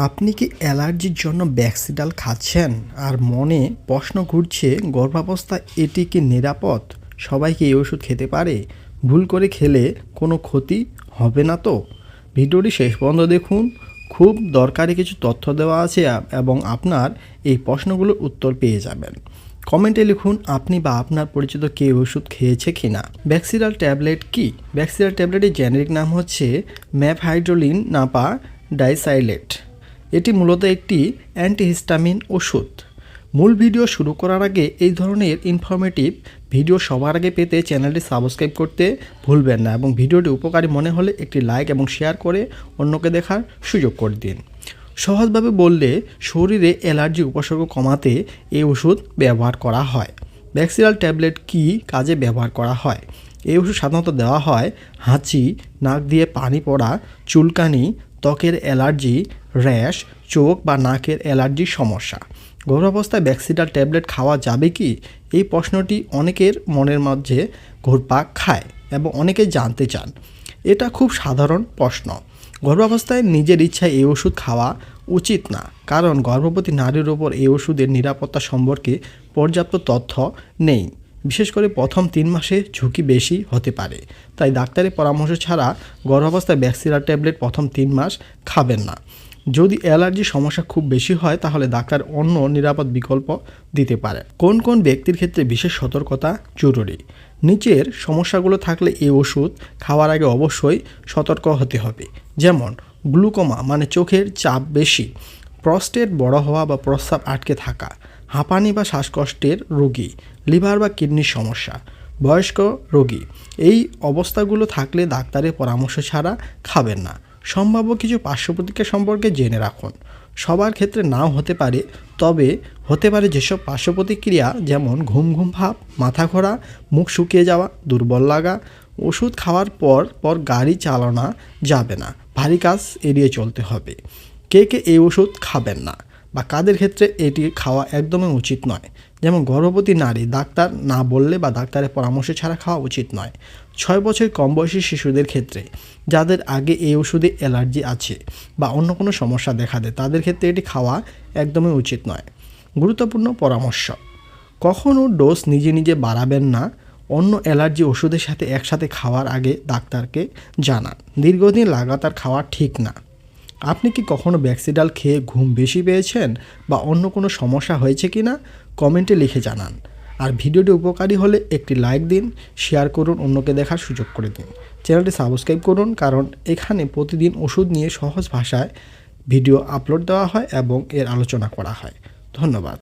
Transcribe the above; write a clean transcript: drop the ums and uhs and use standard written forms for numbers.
আপনি কি অ্যালার্জির জন্য ব্যাক্সিডাল খাচ্ছেন আর মনে প্রশ্ন ঘুরছে গর্ভাবস্থায় এটি কি নিরাপদ? সবাই কি এই ওষুধ খেতে পারে? ভুল করে খেলে কোনো ক্ষতি হবে না তো? ভিডিওটি শেষ পর্যন্ত দেখুন, খুব দরকারি কিছু তথ্য দেওয়া আছে এবং আপনার এই প্রশ্নগুলোর উত্তর পেয়ে যাবেন। কমেন্টে লিখুন আপনি বা আপনার পরিচিত কেউ ওষুধ খেয়েছে কিনা। ব্যাক্সিডাল ট্যাবলেট কি? ব্যাক্সিডাল ট্যাবলেটের জেনেরিক নাম হচ্ছে ম্যাফহাইড্রোলিন নাপা ডাইসাইলেট। এটি মূলত একটি অ্যান্টিহিস্টামিন ওষুধ। মূল ভিডিও শুরু করার আগে এই ধরনের ইনফরমেটিভ ভিডিও সবার আগে পেতে চ্যানেলটি সাবস্ক্রাইব করতে ভুলবেন না এবং ভিডিওটি উপকারী মনে হলে একটি লাইক এবং শেয়ার করে অন্যকে দেখার সুযোগ করে দিন। সহজভাবে বললে শরীরে অ্যালার্জি উপসর্গ কমাতে এই ওষুধ ব্যবহার করা হয়। ব্যাক্সিডাল ট্যাবলেট কি কাজে ব্যবহার করা হয়? এই ওষুধ সাধারণত দেওয়া হয় হাঁচি, নাক দিয়ে পানি পড়া, চুলকানি, ত্বকের অ্যালার্জি, র্যাশ, চোখ বা নাকের অ্যালার্জির সমস্যা। গর্ভাবস্থায় ব্যাক্সিডাল ট্যাবলেট খাওয়া যাবে কি? এই প্রশ্নটি অনেকের মনের মধ্যে ঘুরপাক খায় এবং অনেকে জানতে চান। এটা খুব সাধারণ প্রশ্ন। গর্ভাবস্থায় নিজের ইচ্ছায় এই ওষুধ খাওয়া উচিত না, কারণ গর্ভবতী নারীর ওপর এই ওষুধের নিরাপত্তা সম্পর্কে পর্যাপ্ত তথ্য নেই। বিশেষ করে প্রথম 3 মাসে ঝুঁকি বেশি হতে পারে, তাই ডাক্তারের পরামর্শ ছাড়া গর্ভাবস্থায় ব্যাক্সিডাল ট্যাবলেট প্রথম 3 মাস খাবেন না। যদি অ্যালার্জির সমস্যা খুব বেশি হয় তাহলে ডাক্তার অন্য নিরাপদ বিকল্প দিতে পারে। কোন কোন ব্যক্তির ক্ষেত্রে বিশেষ সতর্কতা জরুরি? নিচের সমস্যাগুলো থাকলে এই ওষুধ খাওয়ার আগে অবশ্যই সতর্ক হতে হবে। যেমন গ্লুকোমা মানে চোখের চাপ বেশি, প্রস্টেট বড় হওয়া বা প্রস্রাব আটকে থাকা, হাঁপানি বা শ্বাসকষ্টের রোগী, লিভার বা কিডনির সমস্যা, বয়স্ক রোগী। এই অবস্থাগুলো থাকলে ডাক্তারের পরামর্শ ছাড়া খাবেন না। সম্ভাব্য কিছু পার্শ্বপ্রতিক্রিয়া সম্পর্কে জেনে রাখুন। সবার ক্ষেত্রে নাও হতে পারে, তবে হতে পারে যেসব পার্শ্বপ্রতিক্রিয়া, যেমন ঘুম ঘুম ভাব, মাথা ঘোরা, মুখ শুকিয়ে যাওয়া, দুর্বল লাগা। ওষুধ খাওয়ার পর গাড়ি চালানো যাবে না, ভারী কাজ এড়িয়ে চলতে হবে। কে কে এই ওষুধ খাবেন না বা কাদের ক্ষেত্রে এটি খাওয়া একদমই উচিত নয়? যেমন গর্ভবতী নারী, ডাক্তার না বললে বা ডাক্তারের পরামর্শ ছাড়া খাওয়া উচিত নয়। 6 বছর কম বয়সী শিশুদের ক্ষেত্রে, যাদের আগে এই ওষুধে অ্যালার্জি আছে বা অন্য কোনো সমস্যা দেখা দেয়, তাদের ক্ষেত্রে এটি খাওয়া একদমই উচিত নয়। গুরুত্বপূর্ণ পরামর্শ: কখনও ডোজ নিজে নিজে বাড়াবেন না। অন্য অ্যালার্জি ওষুধের সাথে একসাথে খাওয়ার আগে ডাক্তারকে জানান। দীর্ঘদিন লাগাতার খাওয়া ঠিক না। আপনি কি কখনো ব্যাক্সিডাল খেয়ে ঘুম বেশি পেয়েছেন বা অন্য কোনো সমস্যা হয়েছে কি না? কমেন্টে লিখে জানান। আর ভিডিওটি উপকারী হলে একটি লাইক দিন, শেয়ার করুন, অন্যকে দেখার সুযোগ করে দিন। চ্যানেলটি সাবস্ক্রাইব করুন, কারণ এখানে প্রতিদিন ওষুধ নিয়ে সহজ ভাষায় ভিডিও আপলোড দেওয়া হয় এবং এর আলোচনা করা হয়। ধন্যবাদ।